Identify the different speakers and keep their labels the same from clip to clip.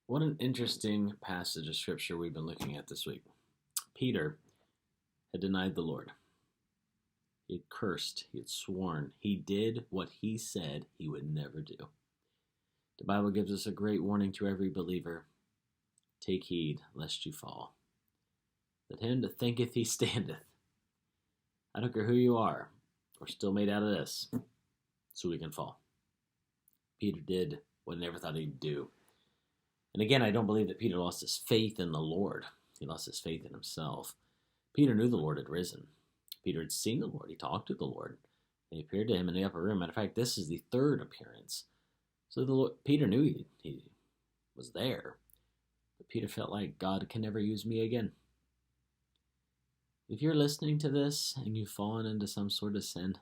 Speaker 1: What an interesting passage of scripture we've been looking at this week. Peter had denied the Lord. He had cursed, he had sworn, he did what he said he would never do. The Bible gives us a great warning to every believer. Take heed lest you fall. Let him that thinketh he standeth. I don't care who you are, we're still made out of this, so we can fall. Peter did what he never thought he'd do. And again, I don't believe that Peter lost his faith in the Lord. He lost his faith in himself. Peter knew the Lord had risen. Peter had seen the Lord. He talked to the Lord. He appeared to him in the upper room. Matter of fact, this is the third appearance. So Peter knew he was there. But Peter felt like God can never use me again. If you're listening to this and you've fallen into some sort of sin,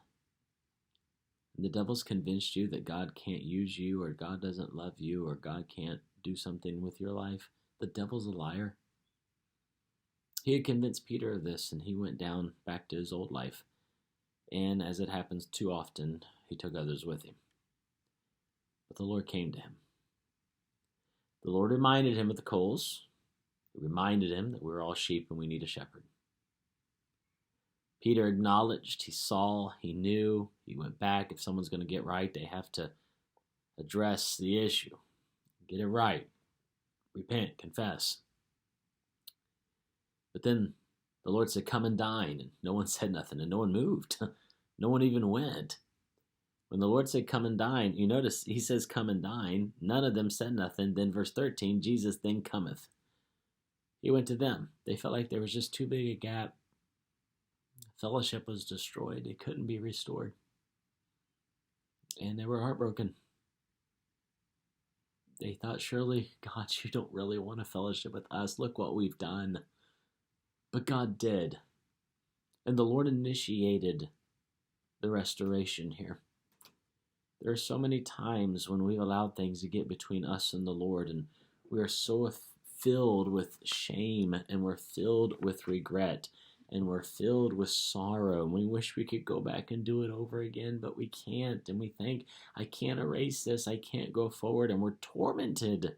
Speaker 1: and the devil's convinced you that God can't use you, or God doesn't love you, or God can't do something with your life, the devil's a liar. He had convinced Peter of this, and he went down back to his old life. And as it happens too often, he took others with him. But the Lord came to him. The Lord reminded him of the coals. He reminded him that we're all sheep and we need a shepherd. Peter acknowledged, he saw, he knew, he went back. If someone's going to get right, they have to address the issue. Get it right. Repent, confess. But then the Lord said, come and dine. And no one said nothing, and no one moved. No one even went. When the Lord said, come and dine, you notice he says, come and dine. None of them said nothing. Then verse 13, Jesus then cometh. He went to them. They felt like there was just too big a gap. Fellowship was destroyed. It couldn't be restored. And they were heartbroken. They thought, surely, God, you don't really want to fellowship with us. Look what we've done. But God did. And the Lord initiated the restoration here. There are so many times when we've allowed things to get between us and the Lord, and we are so filled with shame, and we're filled with regret, and we're filled with sorrow, and we wish we could go back and do it over again, but we can't, and we think, I can't erase this, I can't go forward, and we're tormented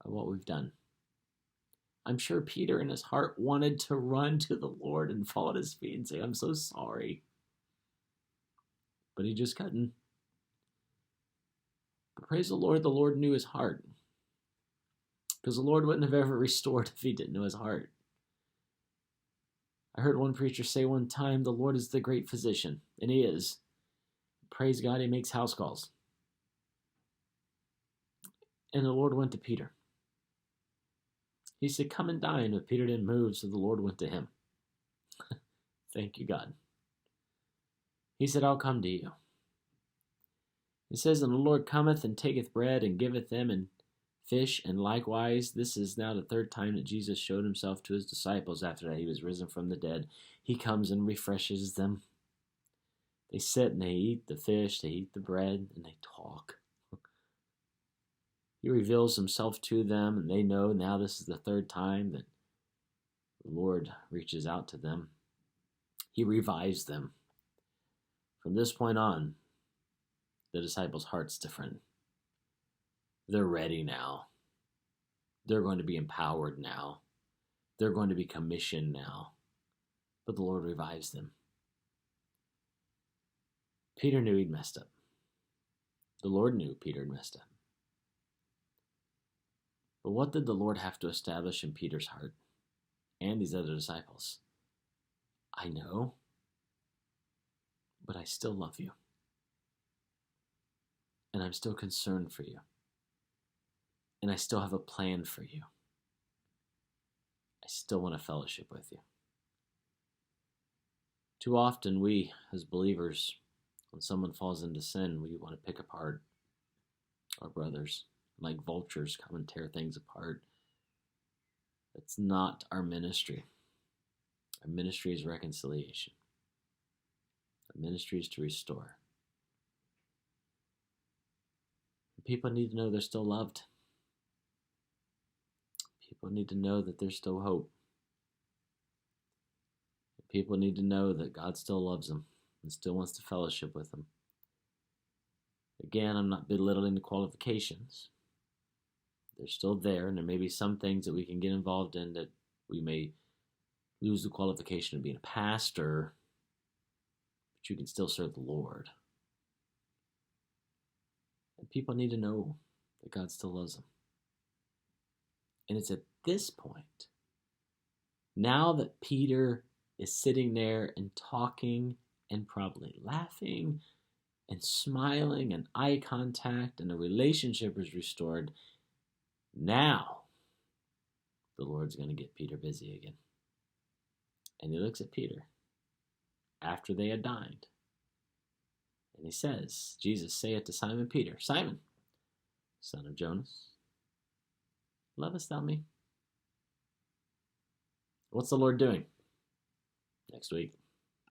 Speaker 1: by what we've done. I'm sure Peter in his heart wanted to run to the Lord and fall at his feet and say, I'm so sorry. But he just couldn't. But praise the Lord knew his heart. Because the Lord wouldn't have ever restored if he didn't know his heart. I heard one preacher say one time, the Lord is the great physician. And he is. Praise God, he makes house calls. And the Lord went to Peter. He said, come and dine, but Peter didn't move, so the Lord went to him. Thank you, God. He said, I'll come to you. It says, and the Lord cometh and taketh bread and giveth them and fish, and likewise, this is now the third time that Jesus showed himself to his disciples after that he was risen from the dead. He comes and refreshes them. They sit and they eat the fish, they eat the bread, and they talk. He reveals himself to them, and they know now this is the third time that the Lord reaches out to them. He revives them. From this point on, the disciples' heart's different. They're ready now. They're going to be empowered now. They're going to be commissioned now. But the Lord revives them. Peter knew he'd messed up. The Lord knew Peter had messed up. But what did the Lord have to establish in Peter's heart and these other disciples? I know, but I still love you. And I'm still concerned for you. And I still have a plan for you. I still want to fellowship with you. Too often we, as believers, when someone falls into sin, we want to pick apart our brothers. Like vultures come and tear things apart. That's not our ministry. Our ministry is reconciliation. Our ministry is to restore. People need to know they're still loved. People need to know that there's still hope. People need to know that God still loves them and still wants to fellowship with them. Again, I'm not belittling the qualifications. They're still there, and there may be some things that we can get involved in that we may lose the qualification of being a pastor, but you can still serve the Lord. And people need to know that God still loves them. And it's at this point, now that Peter is sitting there and talking and probably laughing and smiling and eye contact and the relationship is restored, now the Lord's going to get Peter busy again. And he looks at Peter after they had dined. And he says, Jesus saith to Simon Peter, Simon, son of Jonas, lovest thou me? What's the Lord doing? Next week.